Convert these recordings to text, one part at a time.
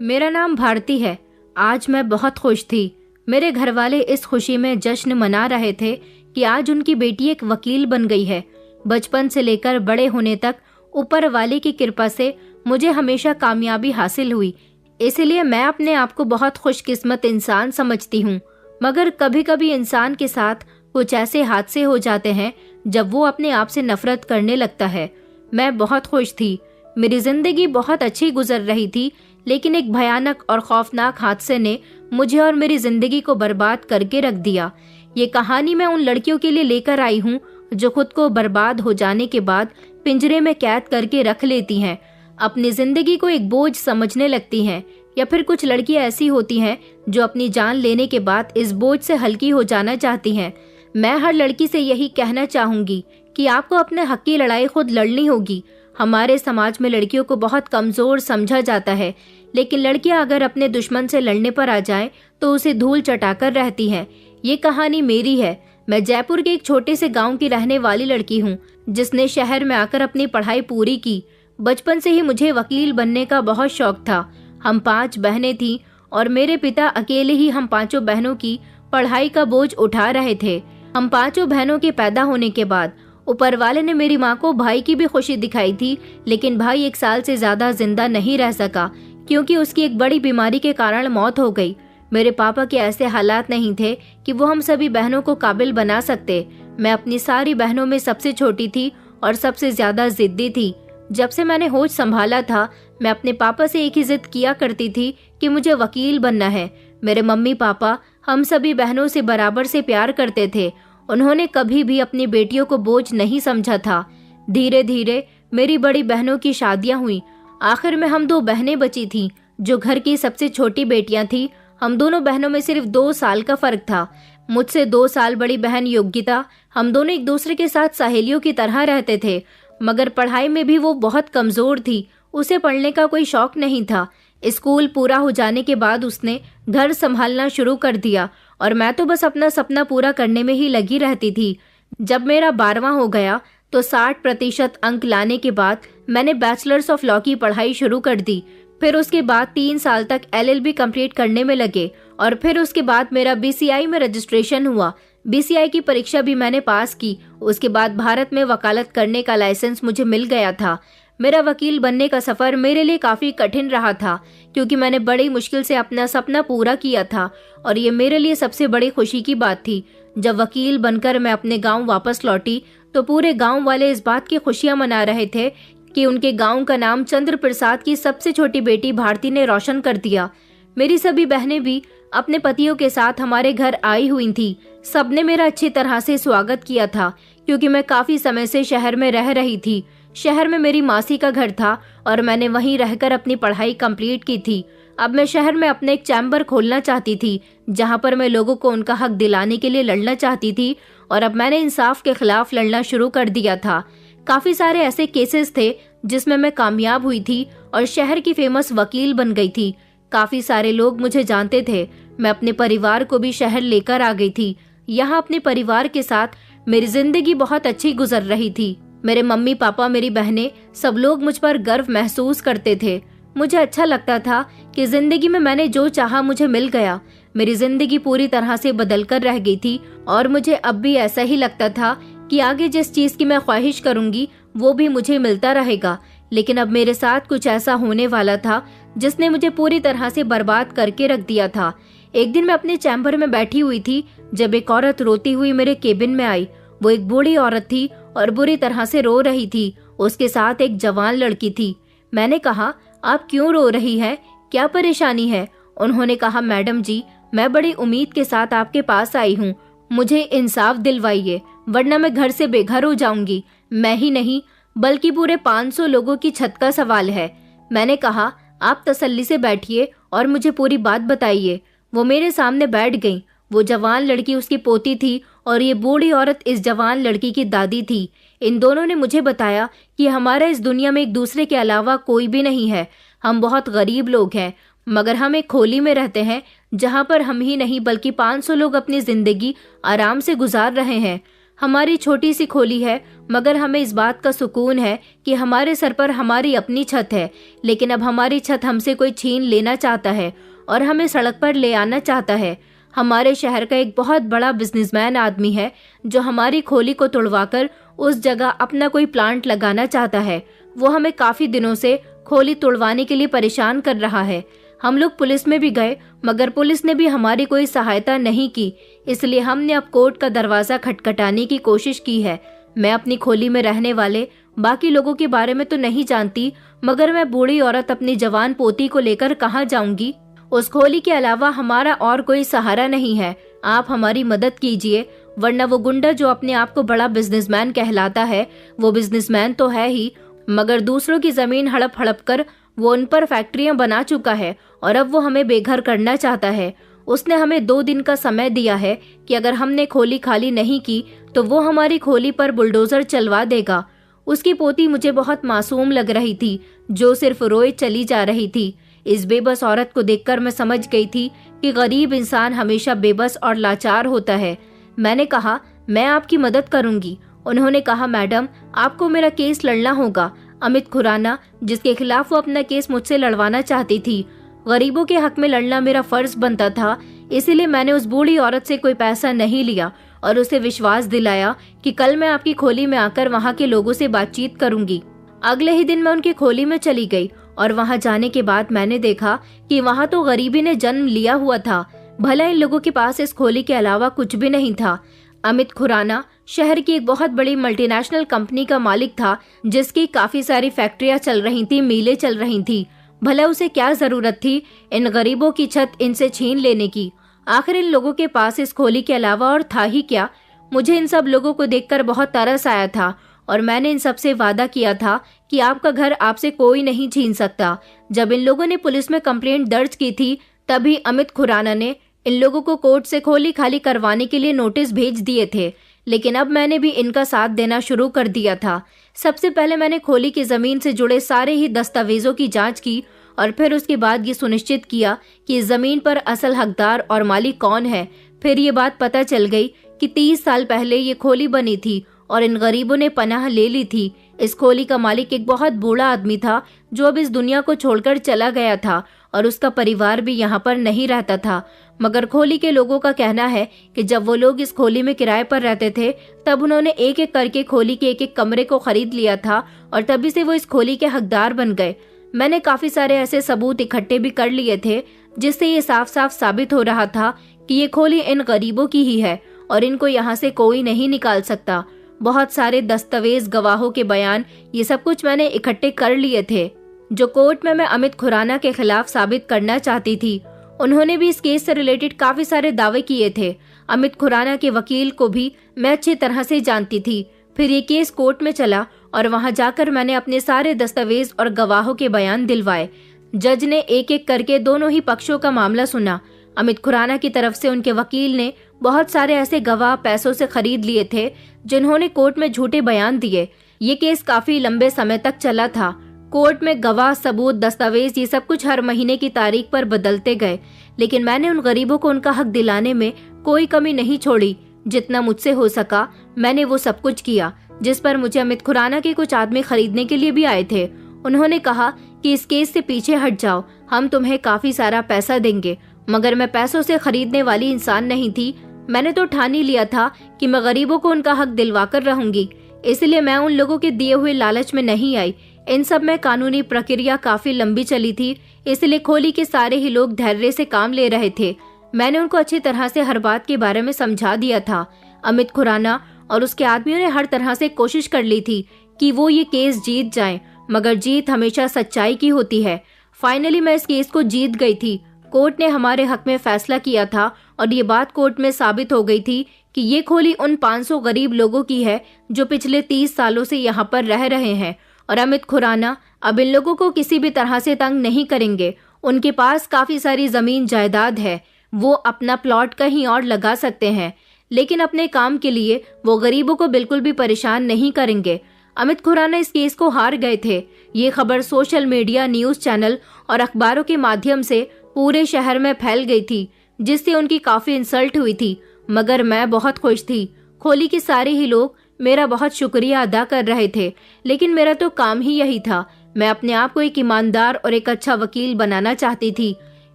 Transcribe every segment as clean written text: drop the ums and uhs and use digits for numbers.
मेरा नाम भारती है। आज मैं बहुत खुश थी। मेरे घर वाले इस खुशी में जश्न मना रहे थे कि आज उनकी बेटी एक वकील बन गई है। बचपन से लेकर बड़े होने तक ऊपर वाले की कृपा से मुझे हमेशा कामयाबी हासिल हुई, इसलिए मैं अपने आप को बहुत खुशकिस्मत इंसान समझती हूँ। मगर कभी कभी इंसान के साथ कुछ ऐसे हादसे हो जाते हैं जब वो अपने आप से नफरत करने लगता है। मैं बहुत खुश थी। मेरी जिंदगी बहुत अच्छी गुजर रही थी, लेकिन एक भयानक और खौफनाक हादसे ने मुझे और मेरी जिंदगी को बर्बाद करके रख दिया। ये कहानी मैं उन लड़कियों के लिए लेकर आई हूँ जो खुद को बर्बाद हो जाने के बाद पिंजरे में कैद करके रख लेती हैं, अपनी जिंदगी को एक बोझ समझने लगती हैं। या फिर कुछ लड़कियां ऐसी होती हैं जो अपनी जान लेने के बाद इस बोझ से हल्की हो जाना चाहती हैं। मैं हर लड़की से यही कहना चाहूंगी कि आपको अपने हक की लड़ाई खुद लड़नी होगी। हमारे समाज में लड़कियों को बहुत कमजोर समझा जाता है, लेकिन लड़कियां अगर अपने दुश्मन से लड़ने पर आ जाएं तो उसे धूल चटाकर रहती हैं। ये कहानी मेरी है। मैं जयपुर के एक छोटे से गांव की रहने वाली लड़की हूँ, जिसने शहर में आकर अपनी पढ़ाई पूरी की। बचपन से ही मुझे वकील बनने का बहुत शौक था। हम 5 बहनें थीं और मेरे पिता अकेले ही हम 5 बहनों की पढ़ाई का बोझ उठा रहे थे। हम 5 बहनों के पैदा होने के बाद ऊपर वाले ने मेरी माँ को भाई की भी खुशी दिखाई थी, लेकिन भाई 1 साल से ज्यादा जिंदा नहीं रह सका क्योंकि उसकी एक बड़ी बीमारी के कारण मौत हो गई। मेरे पापा के ऐसे हालात नहीं थे कि वो हम सभी बहनों को काबिल बना सकते। मैं अपनी सारी बहनों में सबसे छोटी थी और सबसे ज्यादा जिद्दी थी। जब से मैंने होश संभाला था, मैं अपने पापा से एक ही जिद किया करती थी कि मुझे वकील बनना है। मेरे मम्मी पापा हम सभी बहनों से बराबर से प्यार करते थे। उन्होंने कभी भी अपनी बेटियों को बोझ नहीं समझा था। धीरे धीरे मेरी बड़ी बहनों की शादियां हुई। आखिर में हम 2 बहनें बची थीं, जो घर की सबसे छोटी बेटियां थीं। हम दोनों बहनों में सिर्फ 2 साल का फर्क था। मुझसे 2 साल बड़ी बहन योगिता, हम दोनों एक दूसरे के साथ सहेलियों की तरह रहते थे, मगर पढ़ाई में भी वो बहुत कमजोर थी। उसे पढ़ने का कोई शौक नहीं था। स्कूल पूरा हो जाने के बाद उसने घर संभालना शुरू कर दिया और मैं तो बस अपना सपना पूरा करने में ही लगी रहती थी। जब मेरा 12वां हो गया तो 60% अंक लाने के बाद मैंने बैचलर्स ऑफ लॉ की पढ़ाई शुरू कर दी। फिर उसके बाद 3 साल तक LLB कंप्लीट करने में लगे और फिर उसके बाद मेरा BCI में रजिस्ट्रेशन हुआ। BCI की परीक्षा भी मैंने पास की। उसके बाद भारत में वकालत करने का लाइसेंस मुझे मिल गया था। मेरा वकील बनने का सफर मेरे लिए काफी कठिन रहा था, क्योंकि मैंने बड़ी मुश्किल से अपना सपना पूरा किया था और ये मेरे लिए सबसे बड़ी खुशी की बात थी। जब वकील बनकर मैं अपने गांव वापस लौटी तो पूरे गांव वाले इस बात की खुशियां मना रहे थे कि उनके गांव का नाम चंद्र प्रसाद की सबसे छोटी बेटी भारती ने रोशन कर दिया। मेरी सभी बहनें भी अपने पतियों के साथ हमारे घर आई हुई थी। सबने मेरा अच्छी तरह से स्वागत किया था, क्योंकि मैं काफी समय से शहर में रह रही थी। शहर में मेरी मासी का घर था और मैंने वहीं रहकर अपनी पढ़ाई कंप्लीट की थी। अब मैं शहर में अपने एक चैम्बर खोलना चाहती थी, जहां पर मैं लोगों को उनका हक दिलाने के लिए लड़ना चाहती थी, और अब मैंने इंसाफ के खिलाफ लड़ना शुरू कर दिया था। काफी सारे ऐसे केसेस थे जिसमें मैं कामयाब हुई थी और शहर की फेमस वकील बन गई थी। काफी सारे लोग मुझे जानते थे। मैं अपने परिवार को भी शहर लेकर आ गई थी। यहाँ अपने परिवार के साथ मेरी जिंदगी बहुत अच्छी गुजर रही थी। मेरे मम्मी पापा, मेरी बहनें, सब लोग मुझ पर गर्व महसूस करते थे। मुझे अच्छा लगता था कि जिंदगी में मैंने जो चाहा मुझे मिल गया। मेरी जिंदगी पूरी तरह से बदल कर रह गई थी और मुझे अब भी ऐसा ही लगता था कि आगे जिस चीज की मैं ख्वाहिश करूंगी वो भी मुझे मिलता रहेगा। लेकिन अब मेरे साथ कुछ ऐसा होने वाला था जिसने मुझे पूरी तरह से बर्बाद करके रख दिया था। एक दिन मैं अपने चैम्बर में बैठी हुई थी जब एक औरत रोती हुई मेरे केबिन में आई। वो एक बूढ़ी औरत थी और बुरी तरह से रो रही थी। उसके साथ एक जवान लड़की थी। मैंने कहा, आप क्यों रो रही हैं? क्या परेशानी है? उन्होंने कहा, मैडम जी, मैं बड़ी उम्मीद के साथ आपके पास आई हूँ। मुझे इंसाफ दिलवाइए, वरना मैं घर से बेघर हो जाऊंगी। मैं ही नहीं बल्कि पूरे 500 लोगों की छत का सवाल है। मैंने कहा, आप तसल्ली से बैठिए और मुझे पूरी बात बताइए। वो मेरे सामने बैठ गई। वो जवान लड़की उसकी पोती थी और ये बूढ़ी औरत इस जवान लड़की की दादी थी। इन दोनों ने मुझे बताया कि हमारा इस दुनिया में एक दूसरे के अलावा कोई भी नहीं है। हम बहुत गरीब लोग हैं, मगर हम एक खोली में रहते हैं जहां पर हम ही नहीं बल्कि 500 लोग अपनी जिंदगी आराम से गुजार रहे हैं। हमारी छोटी सी खोली है, मगर हमें इस बात का सुकून है कि हमारे सर पर हमारी अपनी छत है। लेकिन अब हमारी छत हमसे कोई छीन लेना चाहता है और हमें सड़क पर ले आना चाहता है। हमारे शहर का एक बहुत बड़ा बिजनेसमैन आदमी है जो हमारी खोली को तोड़वाकर उस जगह अपना कोई प्लांट लगाना चाहता है। वो हमें काफी दिनों से खोली तोड़वाने के लिए परेशान कर रहा है। हम लोग पुलिस में भी गए, मगर पुलिस ने भी हमारी कोई सहायता नहीं की। इसलिए हमने अब कोर्ट का दरवाजा खटखटाने की कोशिश की है। मैं अपनी खोली में रहने वाले बाकी लोगों के बारे में तो नहीं जानती, मगर मैं बूढ़ी औरत अपनी जवान पोती को लेकर कहाँ जाऊंगी? उस खोली के अलावा हमारा और कोई सहारा नहीं है। आप हमारी मदद कीजिए, वरना वो गुंडा जो अपने आप को बड़ा बिजनेसमैन कहलाता है, वो बिजनेसमैन तो है ही, मगर दूसरों की जमीन हड़प हड़प कर वो उन पर फैक्ट्रियां बना चुका है और अब वो हमें बेघर करना चाहता है। उसने हमें 2 दिन का समय दिया है कि अगर हमने खोली खाली नहीं की तो वो हमारी खोली पर बुलडोजर चलवा देगा। उसकी पोती मुझे बहुत मासूम लग रही थी, जो सिर्फ रोए चली जा रही थी। इस बेबस औरत को देखकर मैं समझ गई थी कि गरीब इंसान हमेशा बेबस और लाचार होता है। मैंने कहा, मैं आपकी मदद करूंगी। उन्होंने कहा, मैडम, आपको मेरा केस लड़ना होगा। अमित खुराना, जिसके खिलाफ वो अपना केस मुझसे लड़वाना चाहती थी। गरीबों के हक में लड़ना मेरा फर्ज बनता था, इसीलिए मैंने उस बूढ़ी औरत से कोई पैसा नहीं लिया और उसे विश्वास दिलाया कि कल मैं आपकी खोली में आकर वहाँ के लोगों से बातचीत करूंगी। अगले ही दिन मैं उनकी खोली में चली गई और वहाँ जाने के बाद मैंने देखा कि वहाँ तो गरीबी ने जन्म लिया हुआ था। भला इन लोगों के पास इस खोली के अलावा कुछ भी नहीं था। अमित खुराना शहर की एक बहुत बड़ी मल्टीनेशनल कंपनी का मालिक था, जिसकी काफी सारी फैक्ट्रियां चल रही थी, मिलें चल रही थी। भला उसे क्या जरूरत थी इन गरीबों की छत इनसे छीन लेने की? आखिर इन लोगों के पास इस खोली के अलावा और था ही क्या? मुझे इन सब लोगों को देखकर बहुत तरस आया था और मैंने इन सब से वादा किया था कि आपका घर आपसे कोई नहीं छीन सकता। जब इन लोगों ने पुलिस में कंप्लेंट दर्ज की थी, तभी अमित खुराना ने इन लोगों को कोर्ट से खोली खाली करवाने के लिए नोटिस भेज दिए थे। लेकिन अब मैंने भी इनका साथ देना शुरू कर दिया था। सबसे पहले मैंने खोली की जमीन से जुड़े सारे ही दस्तावेजों की जांच की और फिर उसके बाद ये सुनिश्चित किया कि इस जमीन पर असल हकदार और मालिक कौन है। फिर ये बात पता चल गई कि 30 साल पहले ये खोली बनी थी और इन गरीबों ने पनाह ले ली थी। इस खोली का मालिक एक बहुत बूढ़ा आदमी था जो अब इस दुनिया को छोड़कर चला गया था और उसका परिवार भी यहाँ पर नहीं रहता था। मगर खोली के लोगों का कहना है कि जब वो लोग इस खोली में किराए पर रहते थे, तब उन्होंने एक एक करके खोली के एक एक कमरे को खरीद लिया था और तभी से वो इस खोली के हकदार बन गए। मैंने काफी सारे ऐसे सबूत इकट्ठे भी कर लिए थे जिससे ये साफ साफ साबित हो रहा था कि ये खोली इन गरीबों की ही है और इनको यहाँ से कोई नहीं निकाल सकता। बहुत सारे दस्तावेज, गवाहों के बयान, ये सब कुछ मैंने इकट्ठे कर लिए थे जो कोर्ट में मैं अमित खुराना के खिलाफ साबित करना चाहती थी। उन्होंने भी इस केस से रिलेटेड काफी सारे दावे किए थे। अमित खुराना के वकील को भी मैं अच्छी तरह से जानती थी। फिर ये केस कोर्ट में चला और वहां जाकर मैंने अपने सारे दस्तावेज और गवाहों के बयान दिलवाए। जज ने एक एक करके दोनों ही पक्षों का मामला सुना। अमित खुराना की तरफ से उनके वकील ने बहुत सारे ऐसे गवाह पैसों से खरीद लिए थे जिन्होंने कोर्ट में झूठे बयान दिए। ये केस काफी लंबे समय तक चला था। कोर्ट में गवाह, सबूत, दस्तावेज, ये सब कुछ हर महीने की तारीख पर बदलते गए, लेकिन मैंने उन गरीबों को उनका हक दिलाने में कोई कमी नहीं छोड़ी। जितना मुझसे हो सका मैंने वो सब कुछ किया। जिस पर मुझे अमित खुराना के कुछ आदमी खरीदने के लिए भी आए थे। उन्होंने कहा कि इस केस से पीछे हट जाओ, हम तुम्हें काफी सारा पैसा देंगे। मगर मैं पैसों से खरीदने वाली इंसान नहीं थी। मैंने तो ठान ही लिया था कि मैं गरीबों को उनका हक दिलवा कर रहूंगी, इसलिए मैं उन लोगों के दिए हुए लालच में नहीं आई। इन सब में कानूनी प्रक्रिया काफी लंबी चली थी, इसलिए खोली के सारे ही लोग धैर्य से काम ले रहे थे। मैंने उनको अच्छी तरह से हर बात के बारे में समझा दिया था। अमित खुराना और उसके आदमियों ने हर तरह से कोशिश कर ली थी कि वो ये केस जीत जाएं, मगर जीत हमेशा सच्चाई की होती है। फाइनली मैं इस केस को जीत गई थी। कोर्ट ने हमारे हक में फैसला किया था और ये बात कोर्ट में साबित हो गई थी कि ये खोली उन 500 गरीब लोगों की है जो पिछले 30 सालों से यहाँ पर रह रहे हैं। और अमित खुराना अब इन लोगों को किसी भी तरह से तंग नहीं करेंगे। उनके पास काफी सारी जमीन जायदाद है, वो अपना प्लॉट कहीं और लगा सकते हैं, लेकिन अपने काम के लिए वो गरीबों को बिल्कुल भी परेशान नहीं करेंगे। अमित खुराना इस केस को हार गए थे। ये खबर सोशल मीडिया, न्यूज चैनल और अखबारों के माध्यम से पूरे शहर में फैल गई थी, जिससे उनकी काफी इंसल्ट हुई थी। मगर मैं बहुत खुश थी। खोली के सारे ही लोग मेरा बहुत शुक्रिया अदा कर रहे थे, लेकिन मेरा तो काम ही यही था। मैं अपने आप को एक ईमानदार और एक अच्छा वकील बनाना चाहती थी।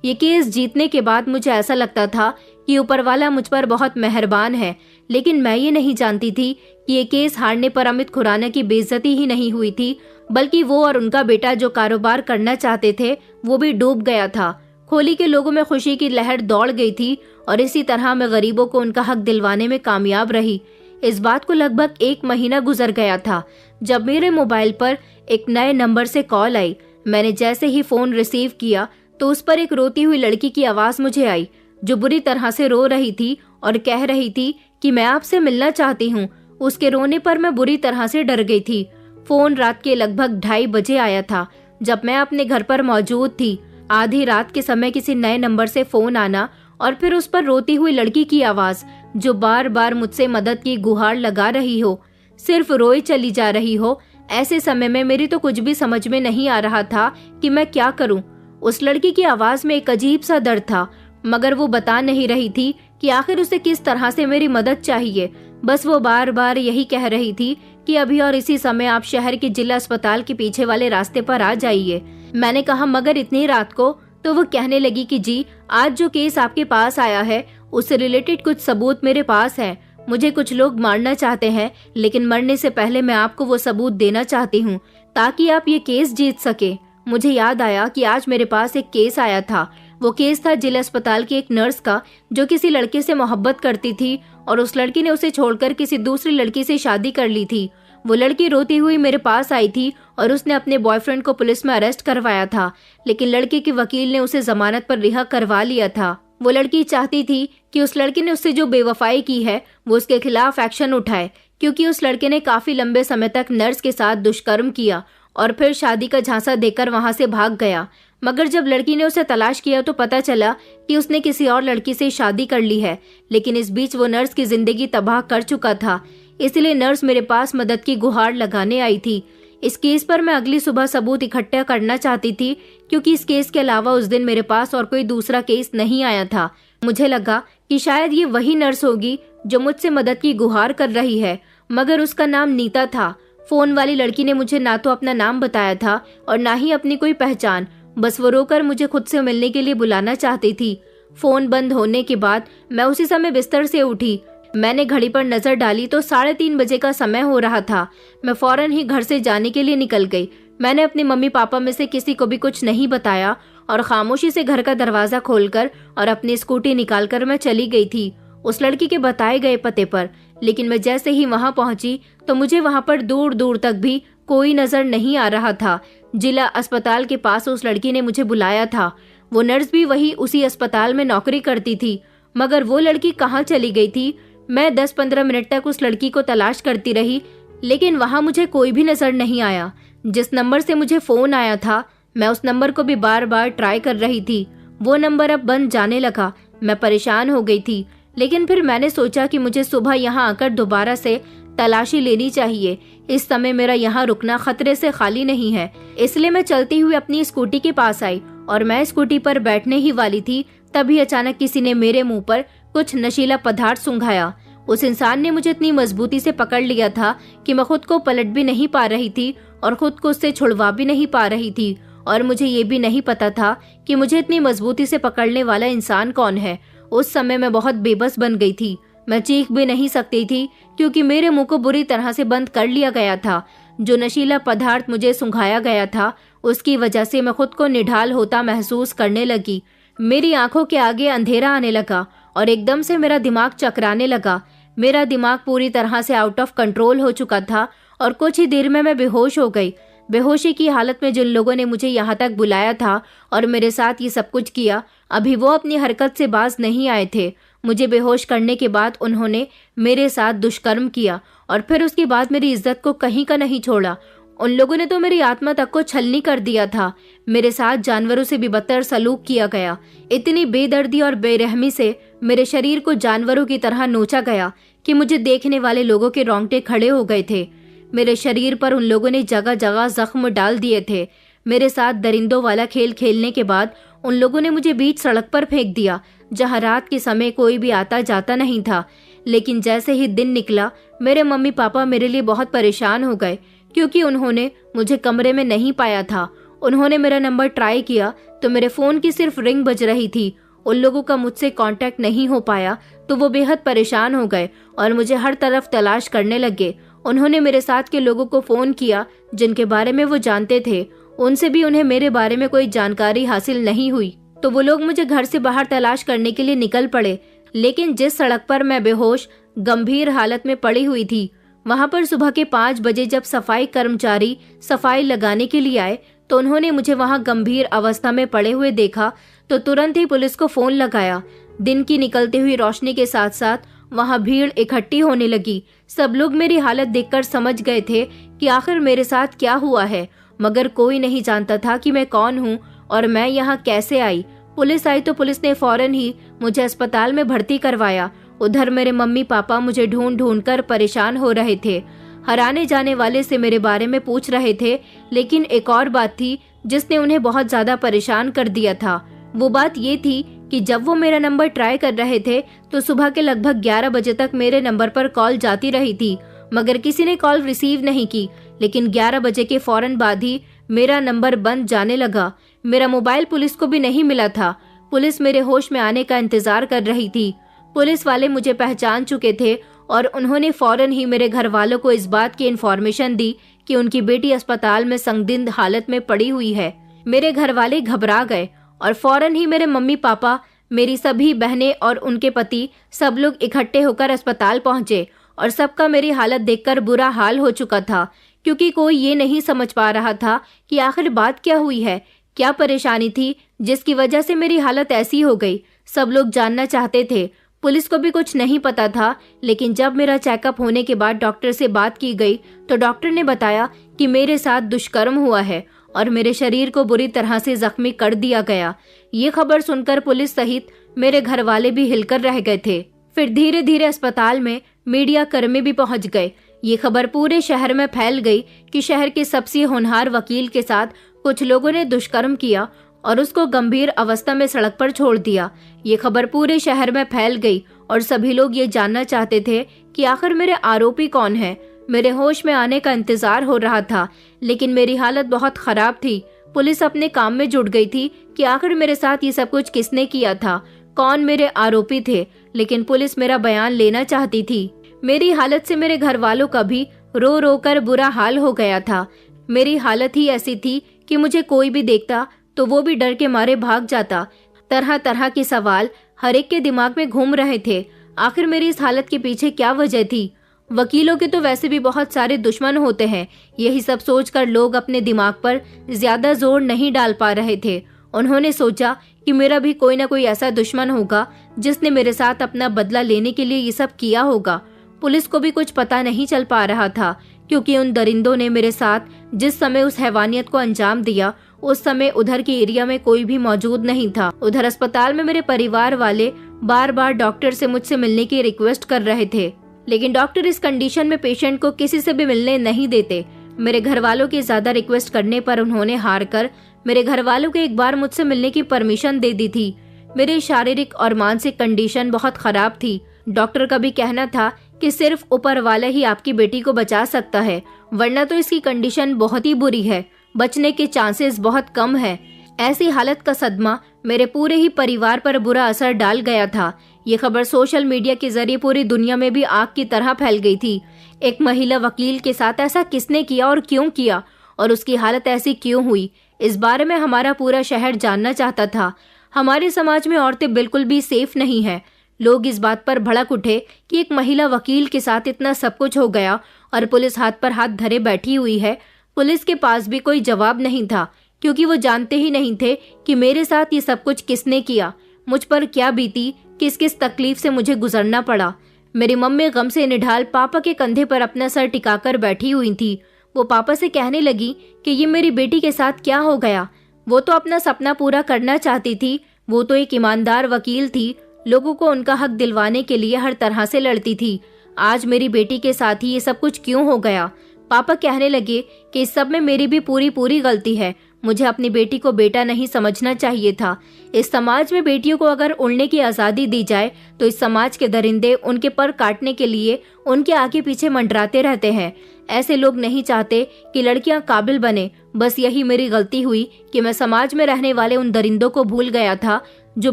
ये केस जीतने के बाद मुझे ऐसा लगता था कि ऊपर वाला मुझ पर बहुत मेहरबान है, लेकिन मैं ये नहीं जानती थी कि ये केस हारने पर अमित खुराना की बेइज्जती ही नहीं हुई थी, बल्कि वो और उनका बेटा जो कारोबार करना चाहते थे वो भी डूब गया था। खोली के लोगों में खुशी की लहर दौड़ गई थी और इसी तरह मैं गरीबों को उनका हक दिलवाने में कामयाब रही। इस बात को लगभग 1 महीना गुजर गया था जब मेरे मोबाइल पर एक नए नंबर से कॉल आई। मैंने जैसे ही फोन रिसीव किया तो उस पर एक रोती हुई लड़की की आवाज मुझे आई, जो बुरी तरह से रो रही थी और कह रही थी कि मैं आपसे मिलना चाहती हूँ। उसके रोने पर मैं बुरी तरह से डर गई थी। फोन रात के लगभग 2:30 बजे आया था, जब मैं अपने घर पर मौजूद थी। आधी रात के समय किसी नए नंबर से फोन आना और फिर उस पर रोती हुई लड़की की आवाज, जो बार बार मुझसे मदद की गुहार लगा रही हो, सिर्फ रोए चली जा रही हो। ऐसे समय में मेरी तो कुछ भी समझ में नहीं आ रहा था कि मैं क्या करूं। उस लड़की की आवाज में एक अजीब सा दर्द था, मगर वो बता नहीं रही थी कि आखिर उसे किस तरह से मेरी मदद चाहिए। बस वो बार बार यही कह रही थी कि अभी और इसी समय आप शहर के जिला अस्पताल के पीछे वाले रास्ते पर आ जाइए। मैंने कहा, मगर इतनी रात को? तो वो कहने लगी कि जी, आज जो केस आपके पास आया है उससे रिलेटेड कुछ सबूत मेरे पास है। मुझे कुछ लोग मारना चाहते हैं, लेकिन मरने से पहले मैं आपको वो सबूत देना चाहती हूँ ताकि आप ये केस जीत सके। मुझे याद आया कि आज मेरे पास एक केस आया था। वो केस था जिला अस्पताल की एक नर्स का, जो किसी लड़के से मोहब्बत करती थी और उस लड़की ने उसे छोड़कर किसी दूसरी लड़की से शादी कर ली थी। वो लड़की रोती हुई मेरे पास आई थी और उसने अपने बॉयफ्रेंड को पुलिस में अरेस्ट करवाया था, लेकिन लड़के के वकील ने उसे जमानत पर रिहा करवा लिया था। वो लड़की चाहती थी कि उस लड़के ने उससे जो बेवफाई की है वो उसके खिलाफ एक्शन उठाए, क्योंकि उस लड़के ने काफी लंबे समय तक नर्स के साथ दुष्कर्म किया और फिर शादी का झांसा देकर वहां से भाग गया। मगर जब लड़की ने उसे तलाश किया तो पता चला कि उसने किसी और लड़की से शादी कर ली है, लेकिन इस बीच वो नर्स की जिंदगी तबाह कर चुका था। इसलिए नर्स मेरे पास मदद की गुहार लगाने आई थी। इस केस पर मैं अगली सुबह सबूत इकट्ठा करना चाहती थी, क्योंकि इस केस के अलावा उस दिन मेरे पास और कोई दूसरा केस नहीं आया था। मुझे लगा कि शायद ये वही नर्स होगी जो मुझसे मदद की गुहार कर रही है, मगर उसका नाम नीता था। फोन वाली लड़की ने मुझे ना तो अपना नाम बताया था और ना ही अपनी कोई पहचान। बस वो रोकर मुझे खुद से मिलने के लिए बुलाना चाहती थी। फोन बंद होने के बाद मैं उसी समय बिस्तर से उठी। मैंने घड़ी पर नजर डाली तो 3:30 बजे का समय हो रहा था। मैं फौरन ही घर से जाने के लिए निकल गई। मैंने अपने मम्मी पापा में से किसी को भी कुछ नहीं बताया और खामोशी से घर का दरवाजा खोलकर और अपनी स्कूटी निकालकर मैं चली गई थी उस लड़की के बताए गए पते पर। लेकिन मैं जैसे ही वहां पहुंची तो मुझे वहां पर दूर दूर तक भी कोई नजर नहीं आ रहा था। जिला अस्पताल के पास उस लड़की ने मुझे बुलाया था। वो नर्स भी वही उसी अस्पताल में नौकरी करती थी, मगर वो लड़की कहाँ चली गई थी? मैं 10-15 मिनट तक उस लड़की को तलाश करती रही, लेकिन वहां मुझे कोई भी नजर नहीं आया। जिस नंबर से मुझे फोन आया था मैं उस नंबर को भी बार बार ट्राई कर रही थी। वो नंबर अब बंद जाने लगा। मैं परेशान हो गई थी, लेकिन फिर मैंने सोचा कि मुझे सुबह यहाँ आकर दोबारा से तलाशी लेनी चाहिए। इस समय मेरा यहाँ रुकना खतरे से खाली नहीं है। इसलिए मैं चलती हुई अपनी स्कूटी के पास आई और मैं स्कूटी पर बैठने ही वाली थी, तभी अचानक किसी ने मेरे मुंह पर कुछ नशीला पदार्थ सूंघाया। उस इंसान ने मुझे इतनी मजबूती से पकड़ लिया था कि मैं खुद को पलट भी नहीं पा रही थी और खुद को उससे छुड़वा भी नहीं पा रही थी। और मुझे ये भी नहीं पता था कि मुझे इतनी मजबूती से पकड़ने वाला इंसान कौन है। उस समय मैं बहुत बेबस बन गई थी। मैं चीख भी नहीं सकती थी, क्योंकि मेरे मुंह को बुरी तरह से बंद कर लिया गया था। जो नशीला पदार्थ मुझे सुंघाया गया था उसकी वजह से मैं खुद को निढाल होता महसूस करने लगी। मेरी आंखों के आगे अंधेरा आने लगा और एकदम से मेरा दिमाग चकराने लगा। मेरा दिमाग पूरी तरह से आउट ऑफ कंट्रोल हो चुका था और कुछ ही देर में मैं बेहोश हो गई। बेहोशी की हालत में जिन लोगों ने मुझे यहाँ तक बुलाया था और मेरे साथ ये सब कुछ किया, अभी वो अपनी हरकत से बाज नहीं आए थे। मुझे बेहोश करने के बाद उन्होंने मेरे साथ दुष्कर्म किया और फिर उसके बाद मेरी इज्जत को कहीं का नहीं छोड़ा। उन लोगों ने तो मेरी आत्मा तक को छलनी कर दिया था। मेरे साथ जानवरों से भी बदतर सलूक किया गया। इतनी बेदर्दी और बेरहमी से मेरे शरीर को जानवरों की तरह नोचा गया कि मुझे देखने वाले लोगों के रोंगटे खड़े हो गए थे। मेरे शरीर पर उन लोगों ने जगह जगह जख्म डाल दिए थे। मेरे साथ दरिंदों वाला खेल खेलने के बाद उन लोगों ने मुझे बीच सड़क पर फेंक दिया, जहां रात के समय कोई भी आता जाता नहीं था। लेकिन जैसे ही दिन निकला मेरे मम्मी पापा मेरे लिए बहुत परेशान हो गए, क्योंकि उन्होंने मुझे कमरे में नहीं पाया था। उन्होंने मेरा नंबर ट्राई किया तो मेरे फोन की सिर्फ रिंग बज रही थी। उन लोगों का मुझसे कांटेक्ट नहीं हो पाया तो वो बेहद परेशान हो गए और मुझे हर तरफ तलाश करने लगे। उन्होंने मेरे साथ के लोगों को फोन किया जिनके बारे में वो जानते थे, उनसे भी उन्हें मेरे बारे में कोई जानकारी हासिल नहीं हुई, तो वो लोग मुझे घर से बाहर तलाश करने के लिए निकल पड़े। लेकिन जिस सड़क पर मैं बेहोश गंभीर हालत में पड़ी हुई थी, वहां पर सुबह के 5 बजे जब सफाई कर्मचारी सफाई लगाने के लिए आए तो उन्होंने मुझे वहां गंभीर अवस्था में पड़े हुए देखा तो तुरंत ही पुलिस को फोन लगाया। दिन की निकलती हुई रोशनी के साथ साथ वहां भीड़ इकट्ठी होने लगी। सब लोग मेरी हालत देखकर समझ गए थे कि आखिर मेरे साथ क्या हुआ है, मगर कोई नहीं जानता था कि मैं कौन हूँ और मैं यहाँ कैसे आई। पुलिस आई तो पुलिस ने फौरन ही मुझे अस्पताल में भर्ती करवाया। उधर मेरे मम्मी पापा मुझे ढूंढ ढूंढ कर परेशान हो रहे थे, हराने जाने वाले से मेरे बारे में पूछ रहे थे। लेकिन एक और बात थी जिसने उन्हें बहुत ज्यादा परेशान कर दिया था। वो बात ये थी कि जब वो मेरा नंबर ट्राई कर रहे थे तो सुबह के लगभग 11 बजे तक मेरे नंबर पर कॉल जाती रही थी, मगर किसी ने कॉल रिसीव नहीं की। लेकिन 11 बजे के फौरन बाद ही मेरा नंबर बंद जाने लगा। मेरा मोबाइल पुलिस को भी नहीं मिला था। पुलिस मेरे होश में आने का इंतजार कर रही थी। पुलिस वाले मुझे पहचान चुके थे और उन्होंने फौरन ही मेरे घर वालों को इस बात की इन्फॉर्मेशन दी कि उनकी बेटी अस्पताल में संदिग्ध हालत में पड़ी हुई है। मेरे घर वाले घबरा गए और फौरन ही मेरे मम्मी पापा, मेरी सभी बहनें और उनके पति सब लोग इकट्ठे होकर अस्पताल पहुंचे और सबका मेरी हालत देखकर बुरा हाल हो चुका था, क्योंकि कोई ये नहीं समझ पा रहा था कि आखिर बात क्या हुई है, क्या परेशानी थी जिसकी वजह से मेरी हालत ऐसी हो गई। सब लोग जानना चाहते थे। पुलिस को भी कुछ नहीं पता था। लेकिन जब मेरा चेकअप होने के बाद डॉक्टर से बात की गई तो डॉक्टर ने बताया कि मेरे साथ दुष्कर्म हुआ है और मेरे शरीर को बुरी तरह से जख्मी कर दिया गया। ये खबर सुनकर पुलिस सहित मेरे घर वाले भी हिलकर रह गए थे। फिर धीरे धीरे अस्पताल में मीडिया कर्मी भी पहुंच गए। ये खबर पूरे शहर में फैल गई कि शहर के सबसे होनहार वकील के साथ कुछ लोगों ने दुष्कर्म किया और उसको गंभीर अवस्था में सड़क पर छोड़ दिया। ये खबर पूरे शहर में फैल गई और सभी लोग ये जानना चाहते थे कि आखिर मेरे आरोपी कौन है। मेरे होश में आने का इंतजार हो रहा था, लेकिन मेरी हालत बहुत खराब थी। पुलिस अपने काम में जुट गई थी कि आखिर मेरे साथ ये सब कुछ किसने किया था, कौन मेरे आरोपी थे। लेकिन पुलिस मेरा बयान लेना चाहती थी। मेरी हालत से मेरे घर वालों का भी रो रो कर बुरा हाल हो गया था। मेरी हालत ही ऐसी थी कि मुझे कोई भी देखता तो वो भी डर के मारे भाग जाता। तरह तरह के सवाल हर एक के दिमाग में घूम रहे थे। आखिर मेरी इस हालत के पीछे क्या वजह थी। वकीलों के तो वैसे भी बहुत सारे दुश्मन होते हैं। यही सब सोचकर लोग अपने दिमाग पर ज्यादा जोर नहीं डाल पा रहे थे। उन्होंने सोचा कि मेरा भी कोई ना कोई ऐसा दुश्मन होगा जिसने मेरे साथ अपना बदला लेने के लिए ये सब किया होगा। पुलिस को भी कुछ पता नहीं चल पा रहा था, क्योंकि उन दरिंदों ने मेरे साथ जिस समय उस हैवानियत को अंजाम दिया उस समय उधर के एरिया में कोई भी मौजूद नहीं था। उधर अस्पताल में मेरे परिवार वाले बार बार डॉक्टर से मुझसे मिलने की रिक्वेस्ट कर रहे थे, लेकिन डॉक्टर इस कंडीशन में पेशेंट को किसी से भी मिलने नहीं देते। मेरे घर वालों के ज्यादा रिक्वेस्ट करने पर उन्होंने हार कर मेरे घर वालों को एक बार मुझसे मिलने की परमिशन दे दी थी। मेरी शारीरिक और मानसिक कंडीशन बहुत खराब थी। डॉक्टर का भी कहना था कि सिर्फ ऊपर वाला ही आपकी बेटी को बचा सकता है, वरना तो इसकी कंडीशन बहुत ही बुरी है, बचने के चांसेस बहुत कम है। ऐसी हालत का सदमा मेरे पूरे ही परिवार पर बुरा असर डाल गया था। ये खबर सोशल मीडिया के जरिए पूरी दुनिया में भी आग की तरह फैल गई थी। एक महिला वकील के साथ ऐसा किसने किया और क्यों किया, और उसकी हालत ऐसी क्यों हुई, इस बारे में हमारा पूरा शहर जानना चाहता था। हमारे समाज में औरतें बिल्कुल भी सेफ नहीं है। लोग इस बात पर भड़क उठे कि एक महिला वकील के साथ इतना सब कुछ हो गया और पुलिस हाथ पर हाथ धरे बैठी हुई है। पुलिस के पास भी कोई जवाब नहीं था, क्योंकि वो जानते ही नहीं थे कि मेरे साथ ये सब कुछ किसने किया, मुझ पर क्या बीती, किस किस तकलीफ से मुझे गुजरना पड़ा। मेरी मम्मी गम से निढाल पापा के कंधे पर अपना सर टिकाकर बैठी हुई थी। वो पापा से कहने लगी कि ये मेरी बेटी के साथ क्या हो गया। वो तो अपना सपना पूरा करना चाहती थी, वो तो एक ईमानदार वकील थी, लोगों को उनका हक दिलवाने के लिए हर तरह से लड़ती थी। आज मेरी बेटी के साथ ही ये सब कुछ क्यों हो गया। पापा कहने लगे कि इस सब में मेरी भी पूरी गलती है, मुझे अपनी बेटी को बेटा नहीं समझना चाहिए था। इस समाज में बेटियों को अगर उड़ने की आज़ादी दी जाए तो इस समाज के दरिंदे उनके पर काटने के लिए उनके आगे पीछे मंडराते रहते हैं। ऐसे लोग नहीं चाहते कि लड़कियां काबिल बने। बस यही मेरी गलती हुई कि मैं समाज में रहने वाले उन दरिंदों को भूल गया था जो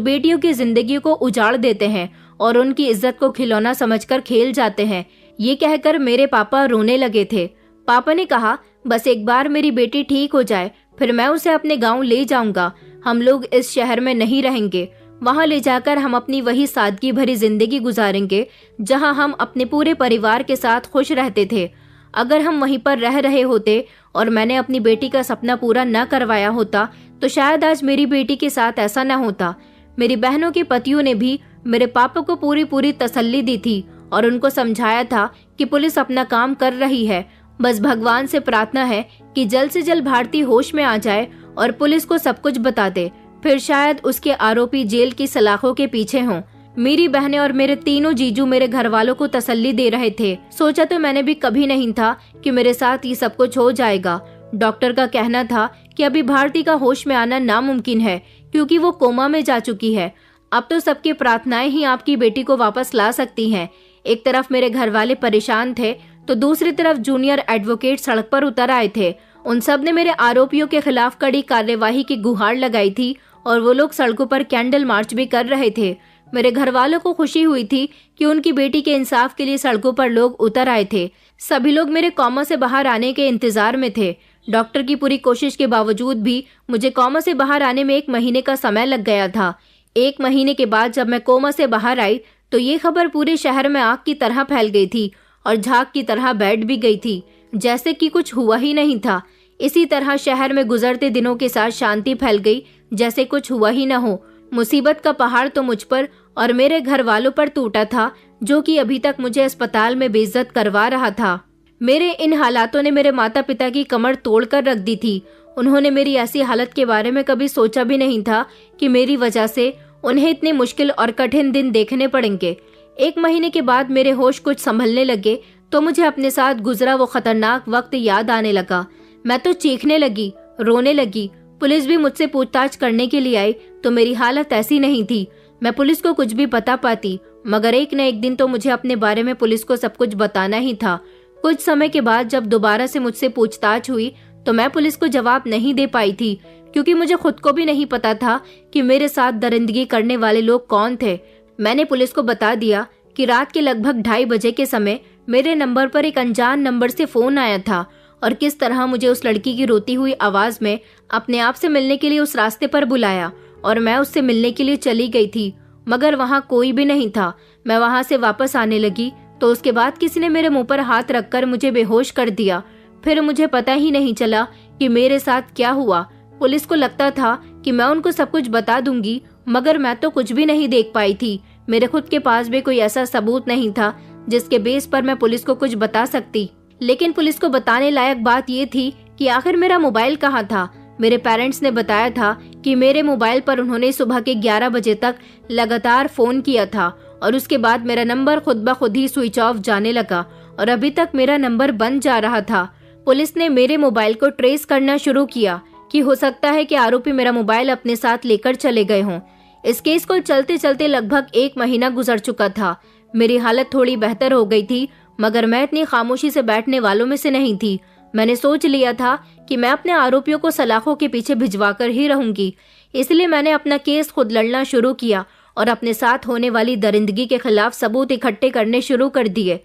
बेटियों की जिंदगी को उजाड़ देते हैं और उनकी इज्जत को खिलौना समझकर खेल जाते हैं। ये कहकर मेरे पापा रोने लगे थे। पापा ने कहा, बस एक बार मेरी बेटी ठीक हो जाए, फिर मैं उसे अपने गांव ले जाऊंगा। हम लोग इस शहर में नहीं रहेंगे। वहां ले जाकर हम अपनी वही सादगी भरी जिंदगी गुजारेंगे जहां हम अपने पूरे परिवार के साथ खुश रहते थे। अगर हम वहीं पर रह रहे होते और मैंने अपनी बेटी का सपना पूरा न करवाया होता तो शायद आज मेरी बेटी के साथ ऐसा न होता। मेरी बहनों के पतियों ने भी मेरे पापा को पूरी तसल्ली दी थी और उनको समझाया था कि पुलिस अपना काम कर रही है। बस भगवान से प्रार्थना है कि जल्द से जल्द भारती होश में आ जाए और पुलिस को सब कुछ बता दे, फिर शायद उसके आरोपी जेल की सलाखों के पीछे हों। मेरी बहनें और मेरे तीनों जीजू मेरे घर वालों को तसल्ली दे रहे थे। सोचा तो मैंने भी कभी नहीं था कि मेरे साथ ये सब कुछ हो जाएगा। डॉक्टर का कहना था कि अभी भारती का होश में आना नामुमकिन है क्योंकि वो कोमा में जा चुकी है। अब तो सबकी प्रार्थनाएं ही आपकी बेटी को वापस ला सकती हैं। एक तरफ मेरे घर वाले परेशान थे तो दूसरी तरफ जूनियर एडवोकेट सड़क पर उतर आए थे। उन सब ने मेरे आरोपियों के खिलाफ कड़ी कार्यवाही की गुहार लगाई थी और वो लोग सड़कों पर कैंडल मार्च भी कर रहे थे। मेरे घर वालों को खुशी हुई थी कि उनकी बेटी के इंसाफ के लिए सड़कों पर लोग उतर आए थे। सभी लोग मेरे कोमा से बाहर आने के इंतजार में थे। डॉक्टर की पूरी कोशिश के बावजूद भी मुझे कोमा से बाहर आने में 1 महीने का समय लग गया था। 1 महीने के बाद जब मैं कोमा से बाहर आई तो ये खबर पूरे शहर में आग की तरह फैल गई थी और झाग की तरह बैठ भी गई थी, जैसे कि कुछ हुआ ही नहीं था। इसी तरह शहर में गुजरते दिनों के साथ शांति फैल गई, जैसे कुछ हुआ ही न हो। मुसीबत का पहाड़ तो मुझ पर और मेरे घर वालों पर टूटा था, जो कि अभी तक मुझे अस्पताल में बेइज्जत करवा रहा था। मेरे इन हालातों ने मेरे माता पिता की कमर तोड़कर रख दी थी। उन्होंने मेरी ऐसी हालत के बारे में कभी सोचा भी नहीं था कि मेरी वजह से उन्हें इतने मुश्किल और कठिन दिन देखने पड़ेंगे। 1 महीने के बाद मेरे होश कुछ संभलने लगे तो मुझे अपने साथ गुजरा वो खतरनाक वक्त याद आने लगा। मैं तो चीखने लगी, रोने लगी। पुलिस भी मुझसे पूछताछ करने के लिए आई तो मेरी हालत ऐसी नहीं थी। मैं पुलिस को कुछ भी बता पाती, मगर एक न एक दिन तो मुझे अपने बारे में पुलिस को सब कुछ बताना ही था। कुछ समय के बाद जब दोबारा से मुझसे पूछताछ हुई तो मैं पुलिस को जवाब नहीं दे पाई थी, क्योंकि मुझे खुद को भी नहीं पता था कि मेरे साथ दरिंदगी करने वाले लोग कौन थे। मैंने पुलिस को बता दिया कि रात के लगभग 2:30 बजे के समय मेरे नंबर पर एक अनजान नंबर से फोन आया था और किस तरह मुझे उस लड़की की रोती हुई आवाज में अपने आप से मिलने के लिए उस रास्ते पर बुलाया और मैं उससे मिलने के लिए चली गई थी, मगर वहाँ कोई भी नहीं था। मैं वहाँ से वापस आने लगी तो उसके बाद किसी ने मेरे मुंह पर हाथ रखकर मुझे बेहोश कर दिया। फिर मुझे पता ही नहीं चला कि मेरे साथ क्या हुआ। पुलिस को लगता था कि मैं उनको सब कुछ बता दूंगी, मगर मैं तो कुछ भी नहीं देख पाई थी। मेरे खुद के पास भी कोई ऐसा सबूत नहीं था जिसके बेस पर मैं पुलिस को कुछ बता सकती। लेकिन पुलिस को बताने लायक बात ये थी कि आखिर मेरा मोबाइल कहाँ था। मेरे पेरेंट्स ने बताया था कि मेरे मोबाइल पर उन्होंने सुबह के 11 बजे तक लगातार फोन किया था और उसके बाद मेरा नंबर खुद ब खुद ही स्विच ऑफ जाने लगा और अभी तक मेरा नंबर बंद जा रहा था। पुलिस ने मेरे मोबाइल को ट्रेस करना शुरू किया कि हो सकता है कि आरोपी मेरा मोबाइल अपने साथ लेकर चले गए हों। इस केस को चलते चलते लगभग 1 महीना गुजर चुका था। मेरी हालत थोड़ी बेहतर हो गई थी, मगर मैं इतनी खामोशी से बैठने वालों में से नहीं थी। मैंने सोच लिया था कि मैं अपने आरोपियों को सलाखों के पीछे भिजवाकर ही रहूंगी। इसलिए मैंने अपना केस खुद लड़ना शुरू किया और अपने साथ होने वाली दरिंदगी के खिलाफ सबूत इकट्ठे करने शुरू कर दिए।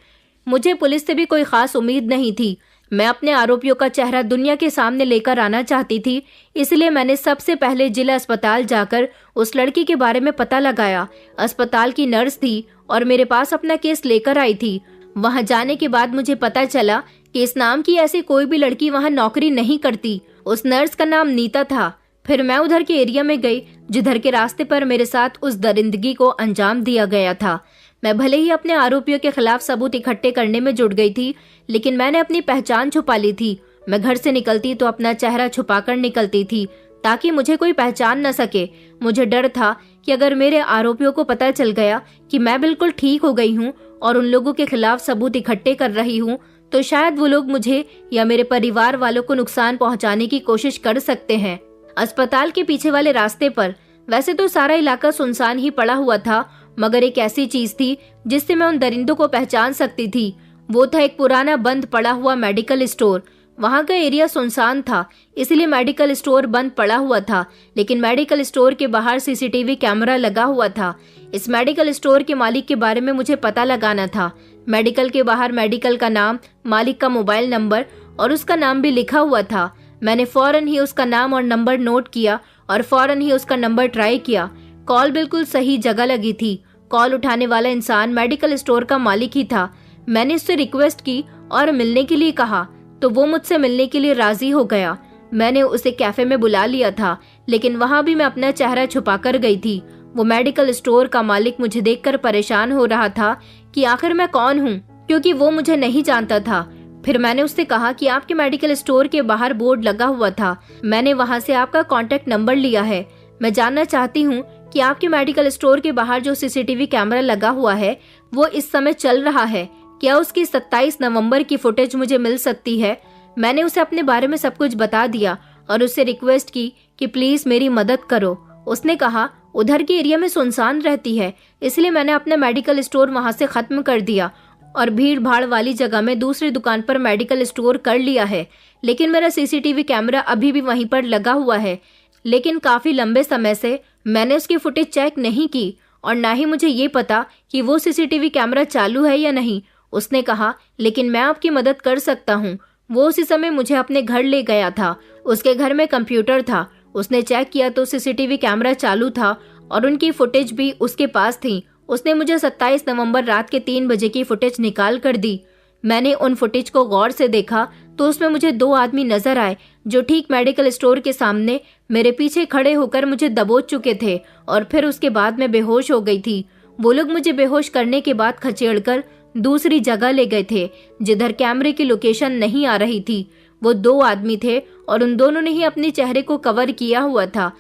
मुझे पुलिस से भी कोई खास उम्मीद नहीं थी। मैं अपने आरोपियों का चेहरा दुनिया के सामने लेकर आना चाहती थी, इसलिए मैंने सबसे पहले जिला अस्पताल जाकर उस लड़की के बारे में पता लगाया। अस्पताल की नर्स थी और मेरे पास अपना केस लेकर आई थी। वहां जाने के बाद मुझे पता चला कि इस नाम की ऐसी कोई भी लड़की वहां नौकरी नहीं करती। उस नर्स का नाम नीता था। फिर मैं उधर के एरिया में गई जिधर के रास्ते पर मेरे साथ उस दरिंदगी को अंजाम दिया गया था। मैं भले ही अपने आरोपियों के खिलाफ सबूत इकट्ठे करने में जुट गई थी, लेकिन मैंने अपनी पहचान छुपा ली थी। मैं घर से निकलती तो अपना चेहरा छुपाकर निकलती थी ताकि मुझे कोई पहचान न सके। मुझे डर था कि अगर मेरे आरोपियों को पता चल गया कि मैं बिल्कुल ठीक हो गई हूँ और उन लोगों के खिलाफ सबूत इकट्ठे कर रही हूँ तो शायद वो लोग मुझे या मेरे परिवार वालों को नुकसान पहुंचाने की कोशिश कर सकते हैं। अस्पताल के पीछे वाले रास्ते पर वैसे तो सारा इलाका सुनसान ही पड़ा हुआ था, मगर एक ऐसी चीज थी जिससे मैं उन दरिंदों को पहचान सकती थी। वो था एक पुराना बंद पड़ा हुआ मेडिकल स्टोर। वहां का एरिया सुनसान था, इसलिए मेडिकल स्टोर बंद पड़ा हुआ था, लेकिन मेडिकल स्टोर के बाहर सीसीटीवी कैमरा लगा हुआ था। इस मेडिकल स्टोर के मालिक के बारे में मुझे पता लगाना था। मेडिकल के बाहर मेडिकल का नाम, मालिक का मोबाइल नंबर और उसका नाम भी लिखा हुआ था। मैंने फौरन ही उसका नाम और नंबर नोट किया और फौरन ही उसका नंबर ट्राई किया। कॉल बिल्कुल सही जगह लगी थी। कॉल उठाने वाला इंसान मेडिकल स्टोर का मालिक ही था। मैंने उससे रिक्वेस्ट की और मिलने के लिए कहा तो वो मुझसे मिलने के लिए राजी हो गया। मैंने उसे कैफे में बुला लिया था, लेकिन वहां भी मैं अपना चेहरा छुपा कर गई थी। वो मेडिकल स्टोर का मालिक मुझे देखकर परेशान हो रहा था कि आखिर मैं कौन हूँ, क्योंकि वो मुझे नहीं जानता था। फिर मैंने उससे कहा कि आपके मेडिकल स्टोर के बाहर बोर्ड लगा हुआ था, मैंने वहां से आपका कॉन्टेक्ट नंबर लिया है। मैं जानना चाहती हूँ कि आपके मेडिकल स्टोर के बाहर जो सीसीटीवी कैमरा लगा हुआ है वो इस समय चल रहा है, क्या उसकी 27 नवंबर की फुटेज मुझे मिल सकती है? मैंने उसे अपने बारे में सब कुछ बता दिया और उससे रिक्वेस्ट की कि प्लीज मेरी मदद करो। उसने कहा उधर के एरिया में सुनसान रहती है, इसलिए मैंने अपना मेडिकल स्टोर वहां से खत्म कर दिया और भीड़ भाड़ वाली जगह में दूसरी दुकान पर मेडिकल स्टोर कर लिया है। लेकिन मेरा सीसीटीवी कैमरा अभी भी वहीं पर लगा हुआ है, लेकिन काफी लंबे समय से मैंने उसकी फुटेज चेक नहीं की और ना ही मुझे ये पता कि वो सीसीटीवी कैमरा चालू है या नहीं। उसने कहा लेकिन मैं आपकी मदद कर सकता हूँ। वो उसी समय मुझे अपने घर ले गया था। उसके घर में कंप्यूटर था। उसने चेक किया तो सीसीटीवी कैमरा चालू था और उनकी फुटेज भी उसके पास थी। उसने मुझे 27 नवंबर रात के 3 बजे की फुटेज निकाल कर दी। मैंने उन फुटेज को गौर से देखा तो उसमें मुझे 2 आदमी नजर आए जो ठीक मेडिकल स्टोर के सामने मेरे पीछे खड़े होकर मुझे दबोच चुके थे और फिर उसके बाद मैं बेहोश हो गई थी। वो लोग मुझे बेहोश करने के बाद खचेड़कर दूसरी जगह ले गए थे जिधर कैमरे की लोकेशन नहीं आ रही थी। वो 2 आदमी थे और उन दोनों ने ही अपने चेहरे को कवर किया हुआ था,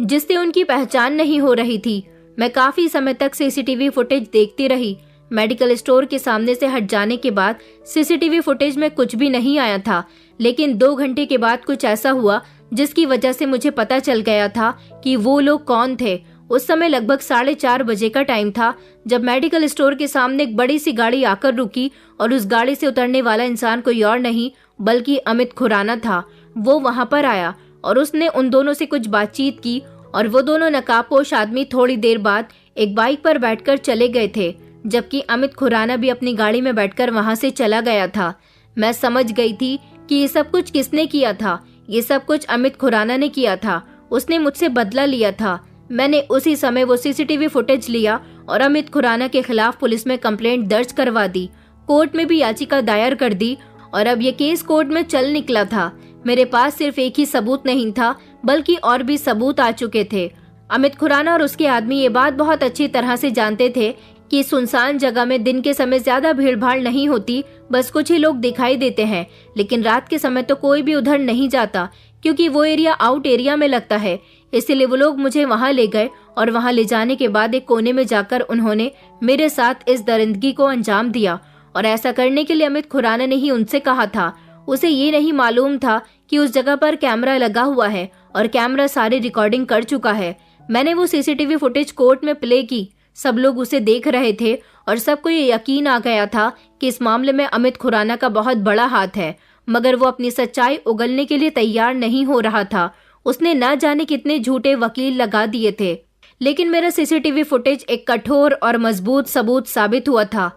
जिससे उनकी पहचान नहीं हो रही थी। मैं काफी समय तक सीसीटीवी फुटेज देखती रही। मेडिकल स्टोर के सामने से हट जाने के बाद सीसीटीवी फुटेज में कुछ भी नहीं आया था, लेकिन 2 घंटे के बाद कुछ ऐसा हुआ जिसकी वजह से मुझे पता चल गया था कि वो लोग कौन थे। उस समय लगभग 4:30 बजे का टाइम था जब मेडिकल स्टोर के सामने एक बड़ी सी गाड़ी आकर रुकी और उस गाड़ी से उतरने वाला इंसान कोई और नहीं बल्कि अमित खुराना था। वो वहां पर आया और उसने उन दोनों से कुछ बातचीत की और वो दोनों नकाबपोश आदमी थोड़ी देर बाद एक बाइक पर बैठकर चले गए थे, जबकि अमित खुराना भी अपनी गाड़ी में बैठकर वहां से चला गया था। मैं समझ गई थी कि ये सब कुछ किसने किया था। ये सब कुछ अमित खुराना ने किया था। उसने मुझसे बदला लिया था। मैंने उसी समय वो सीसीटीवी फुटेज लिया और अमित खुराना के खिलाफ पुलिस में कंप्लेंट दर्ज करवा दी। कोर्ट में भी याचिका दायर कर दी और अब ये केस कोर्ट में चल निकला था। मेरे पास सिर्फ एक ही सबूत नहीं था बल्कि और भी सबूत आ चुके थे। अमित खुराना और उसके आदमी ये बात बहुत अच्छी तरह से जानते थे कि सुनसान जगह में दिन के समय ज्यादा भीड़ भाड़ नहीं होती, बस कुछ ही लोग दिखाई देते हैं, लेकिन रात के समय तो कोई भी उधर नहीं जाता क्योंकि वो एरिया आउट एरिया में लगता है। इसलिए वो लोग मुझे वहां ले गए और वहां ले जाने के बाद एक कोने में जाकर उन्होंने मेरे साथ इस दरिंदगी को अंजाम दिया। और ऐसा करने के लिए अमित खुराना ने ही उनसे कहा था। उसे ये नहीं मालूम था कि उस जगह पर कैमरा लगा हुआ है और कैमरा सारी रिकॉर्डिंग कर चुका है। मैंने वो सीसीटीवी फुटेज कोर्ट में प्ले की। सब लोग उसे देख रहे थे और सबको ये यकीन आ गया था कि इस मामले में अमित खुराना का बहुत बड़ा हाथ है, मगर वो अपनी सच्चाई उगलने के लिए तैयार नहीं हो रहा था। उसने न जाने कितने झूठे वकील लगा दिए थे, लेकिन मेरा सीसीटीवी फुटेज एक कठोर और मजबूत सबूत साबित हुआ था।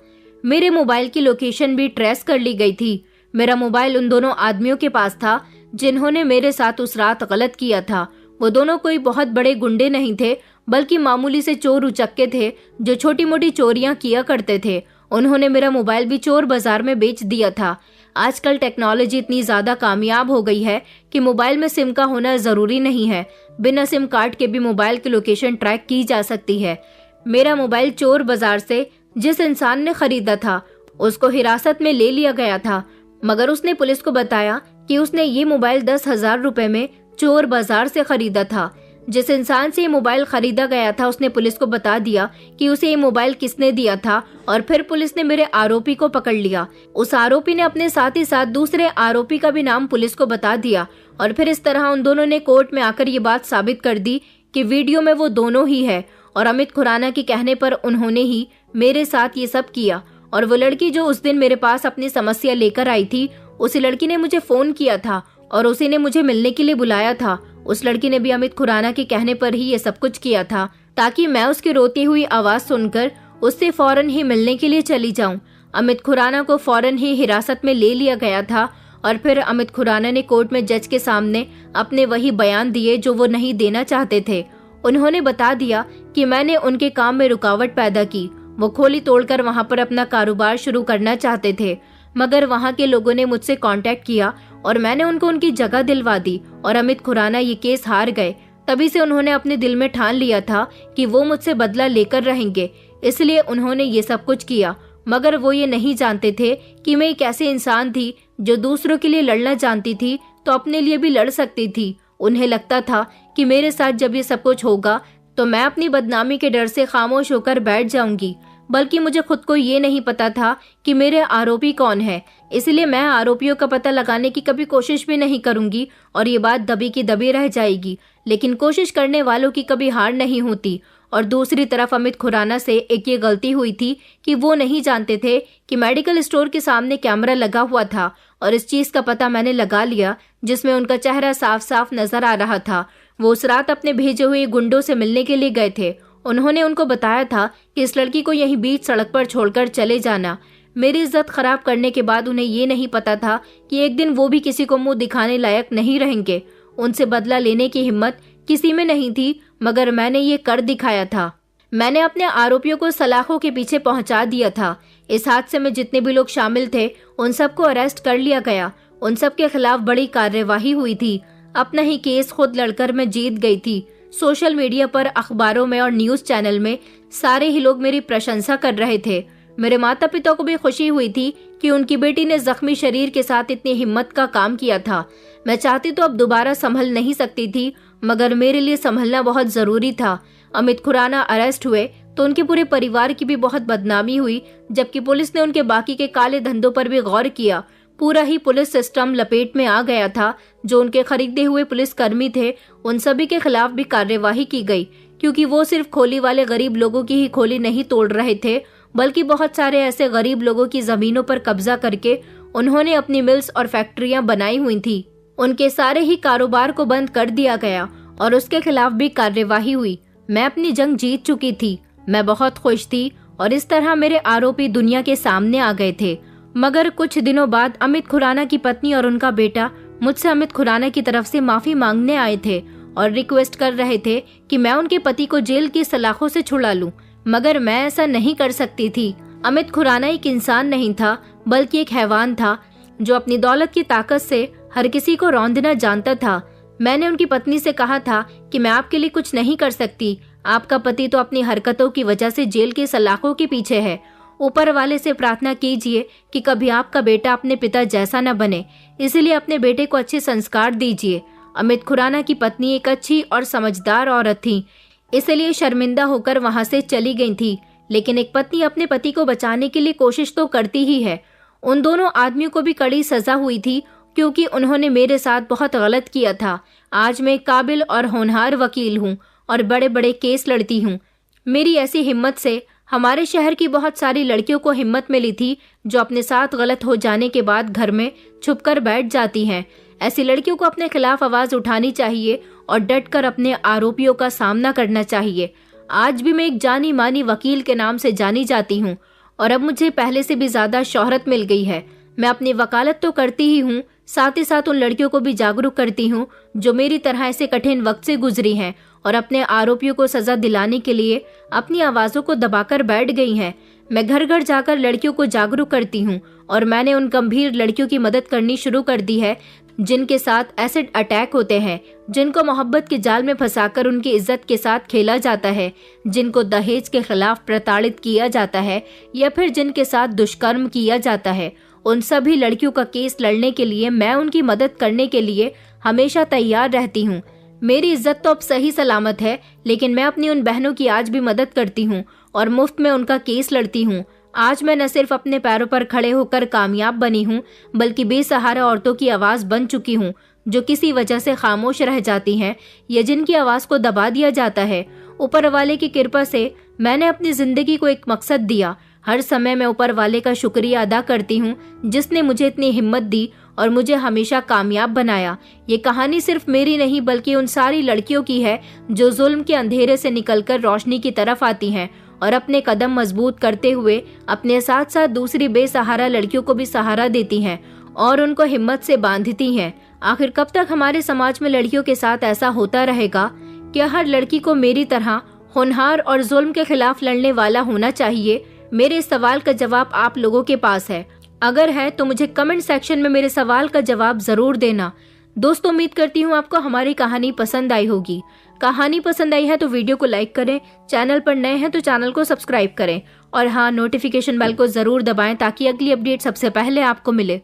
मेरे मोबाइल की लोकेशन भी ट्रेस कर ली गई थी। मेरा मोबाइल उन दोनों आदमियों के पास था जिन्होंने मेरे साथ उस रात गलत किया था। वो दोनों कोई बहुत बड़े गुंडे नहीं थे, बल्कि मामूली से चोर उचक्के थे जो छोटी मोटी चोरियां किया करते थे। उन्होंने मेरा मोबाइल भी चोर बाजार में बेच दिया था। आजकल टेक्नोलॉजी इतनी ज्यादा कामयाब हो गई है कि मोबाइल में सिम का होना जरूरी नहीं है। बिना सिम कार्ड के भी मोबाइल की लोकेशन ट्रैक की जा सकती है। मेरा मोबाइल चोर बाजार से जिस इंसान ने खरीदा था उसको हिरासत में ले लिया गया था, मगर उसने पुलिस को बताया कि उसने ये मोबाइल 10,000 रुपए में चोर बाजार से खरीदा था। जिस इंसान से ये मोबाइल खरीदा गया था उसने पुलिस को बता दिया कि उसे ये मोबाइल किसने दिया था और फिर पुलिस ने मेरे आरोपी को पकड़ लिया। उस आरोपी ने अपने साथ ही साथ दूसरे आरोपी का भी नाम पुलिस को बता दिया और फिर इस तरह उन दोनों ने कोर्ट में आकर ये बात साबित कर दी कि वीडियो में वो दोनों ही है और अमित खुराना के कहने पर उन्होंने ही मेरे साथ ये सब किया। और वो लड़की जो उस दिन मेरे पास अपनी समस्या लेकर आई थी, उसी लड़की ने मुझे फोन किया था और उसी ने मुझे मिलने के लिए बुलाया था। उस लड़की ने भी अमित खुराना के कहने पर ही ये सब कुछ किया था ताकि मैं उसकी रोती हुई आवाज सुनकर उससे फौरन ही मिलने के लिए चली जाऊं। अमित खुराना को फौरन ही हिरासत में ले लिया गया था और फिर अमित खुराना ने कोर्ट में जज के सामने अपने वही बयान दिए जो वो नहीं देना चाहते थे। उन्होंने बता दिया कि मैंने उनके काम में रुकावट पैदा की। वो खोली तोड़कर वहां पर अपना कारोबार शुरू करना चाहते थे, मगर वहां के लोगों ने मुझसे कांटेक्ट किया और मैंने उनको उनकी जगह दिलवा दी और अमित खुराना ये केस हार गए। तभी से उन्होंने अपने दिल में ठान लिया था कि वो मुझसे बदला लेकर रहेंगे, इसलिए उन्होंने ये सब कुछ किया। मगर वो ये नहीं जानते थे कि मैं एक ऐसी इंसान थी जो दूसरों के लिए लड़ना जानती थी तो अपने लिए भी लड़ सकती थी। उन्हें लगता था कि मेरे साथ जब ये सब कुछ होगा तो मैं अपनी बदनामी के डर से खामोश होकर बैठ जाऊंगी, बल्कि मुझे खुद को ये नहीं पता था कि मेरे आरोपी कौन है। इसलिए मैं आरोपियों का पता लगाने की कभी कोशिश भी नहीं करूंगी और ये बात दबी की दबी रह जाएगी। लेकिन कोशिश करने वालों की कभी हार नहीं होती। और दूसरी तरफ अमित खुराना से एक ये गलती हुई थी कि वो नहीं जानते थे कि मेडिकल स्टोर के सामने कैमरा लगा हुआ था और इस चीज का पता मैंने लगा लिया जिसमें उनका चेहरा साफ साफ नजर आ रहा था। वो उस रात अपने भेजे हुए गुंडों से मिलने के लिए गए थे। उन्होंने उनको बताया था कि इस लड़की को यहीं बीच सड़क पर छोड़कर चले जाना। मेरी इज्जत खराब करने के बाद उन्हें ये नहीं पता था कि एक दिन वो भी किसी को मुंह दिखाने लायक नहीं रहेंगे। उनसे बदला लेने की हिम्मत किसी में नहीं थी, मगर मैंने ये कर दिखाया था। मैंने अपने आरोपियों को सलाखों के पीछे पहुंचा दिया था। इस हादसे में जितने भी लोग शामिल थे उन सबको अरेस्ट कर लिया गया। उन सब के खिलाफ बड़ी कार्यवाही हुई थी। अपना ही केस खुद लड़कर मैं जीत गई थी। सोशल मीडिया पर, अखबारों में और न्यूज चैनल में सारे ही लोग मेरी प्रशंसा कर रहे थे। मेरे माता पिता को भी खुशी हुई थी कि उनकी बेटी ने जख्मी शरीर के साथ इतनी हिम्मत का काम किया था। मैं चाहती तो अब दोबारा संभल नहीं सकती थी, मगर मेरे लिए संभलना बहुत जरूरी था। अमित खुराना अरेस्ट हुए तो उनके पूरे परिवार की भी बहुत बदनामी हुई, जबकि पुलिस ने उनके बाकी के काले धंधों पर भी गौर किया। पूरा ही पुलिस सिस्टम लपेट में आ गया था। जो उनके खरीदे हुए पुलिस कर्मी थे उन सभी के खिलाफ भी कार्यवाही की गई, क्योंकि वो सिर्फ खोली वाले गरीब लोगों की ही खोली नहीं तोड़ रहे थे, बल्कि बहुत सारे ऐसे गरीब लोगों की जमीनों पर कब्जा करके उन्होंने अपनी मिल्स और फैक्ट्रियां बनाई हुई थी। उनके सारे ही कारोबार को बंद कर दिया गया और उसके खिलाफ भी कार्यवाही हुई। मैं अपनी जंग जीत चुकी थी। मैं बहुत खुश थी और इस तरह मेरे आरोपी दुनिया के सामने आ गए थे। मगर कुछ दिनों बाद अमित खुराना की पत्नी और उनका बेटा मुझसे अमित खुराना की तरफ से माफी मांगने आए थे और रिक्वेस्ट कर रहे थे कि मैं उनके पति को जेल की सलाखों से छुड़ा लूं, मगर मैं ऐसा नहीं कर सकती थी। अमित खुराना एक इंसान नहीं था, बल्कि एक हैवान था जो अपनी दौलत की ताकत से हर किसी को रौंदना जानता था। मैंने उनकी पत्नी से कहा था कि मैं आपके लिए कुछ नहीं कर सकती। आपका पति तो अपनी हरकतों की वजह से जेल की सलाखों के पीछे है। ऊपर वाले से प्रार्थना कीजिए कि कभी आपका बेटा अपने पिता जैसा न बने, इसलिए अपने बेटे को अच्छे संस्कार दीजिए। अमित खुराना की पत्नी एक अच्छी और समझदार औरत थी, इसलिए शर्मिंदा होकर वहां से चली गई थी। लेकिन एक पत्नी अपने पति को बचाने के लिए कोशिश तो करती ही है। उन दोनों आदमियों को भी कड़ी सजा हुई थी, क्योंकि उन्होंने मेरे साथ बहुत गलत किया था। आज मैं एक काबिल और होनहार वकील हूँ और बड़े बड़े केस लड़ती हूँ। मेरी ऐसी हिम्मत से हमारे शहर की बहुत सारी लड़कियों को हिम्मत मिली थी, जो अपने साथ गलत हो जाने के बाद घर में छुपकर बैठ जाती हैं। ऐसी लड़कियों को अपने खिलाफ आवाज उठानी चाहिए और डटकर अपने आरोपियों का सामना करना चाहिए। आज भी मैं एक जानी मानी वकील के नाम से जानी जाती हूँ और अब मुझे पहले से भी ज्यादा शोहरत मिल गई है। मैं अपनी वकालत तो करती ही हूँ, साथ ही साथ उन लड़कियों को भी जागरूक करती हूँ जो मेरी तरह ऐसे कठिन वक्त से गुजरी हैं और अपने आरोपियों को सजा दिलाने के लिए अपनी आवाजों को दबाकर बैठ गई हैं। मैं घर घर जाकर लड़कियों को जागरूक करती हूँ और मैंने उन गंभीर लड़कियों की मदद करनी शुरू कर दी है जिनके साथ एसिड अटैक होते हैं, जिनको मोहब्बत के जाल में फंसाकर उनकी इज्जत के साथ खेला जाता है, जिनको दहेज के खिलाफ प्रताड़ित किया जाता है या फिर जिनके साथ दुष्कर्म किया जाता है। उन सभी लड़कियों का केस लड़ने के लिए मैं उनकी मदद करने के लिए हमेशा तैयार रहती हूँ। मेरी इज्जत तो अब सही सलामत है, लेकिन मैं अपनी उन बहनों की आज भी मदद करती हूँ और मुफ्त में उनका केस लड़ती हूँ। आज मैं न सिर्फ अपने पैरों पर खड़े होकर कामयाब बनी हूँ, बल्कि बेसहारा औरतों की आवाज बन चुकी हूँ, जो किसी वजह से खामोश रह जाती हैं या जिनकी आवाज को दबा दिया जाता है। ऊपर वाले की कृपा से मैंने अपनी जिंदगी को एक मकसद दिया। हर समय मैं ऊपर वाले का शुक्रिया अदा करती हूँ, जिसने मुझे इतनी हिम्मत दी और मुझे हमेशा कामयाब बनाया। ये कहानी सिर्फ मेरी नहीं, बल्कि उन सारी लड़कियों की है जो जुल्म के अंधेरे से निकलकर रोशनी की तरफ आती हैं और अपने कदम मजबूत करते हुए अपने साथ साथ दूसरी बेसहारा लड़कियों को भी सहारा देती हैं और उनको हिम्मत से बांधती हैं। आखिर कब तक हमारे समाज में लड़कियों के साथ ऐसा होता रहेगा? क्या हर लड़की को मेरी तरह होनहार और जुल्म के खिलाफ लड़ने वाला होना चाहिए? मेरे इस सवाल का जवाब आप लोगों के पास है। अगर है तो मुझे कमेंट सेक्शन में मेरे सवाल का जवाब जरूर देना। दोस्तों, उम्मीद करती हूँ आपको हमारी कहानी पसंद आई होगी। कहानी पसंद आई है तो वीडियो को लाइक करें, चैनल पर नए हैं तो चैनल को सब्सक्राइब करें और हाँ, नोटिफिकेशन बेल को जरूर दबाएं ताकि अगली अपडेट सबसे पहले आपको मिले।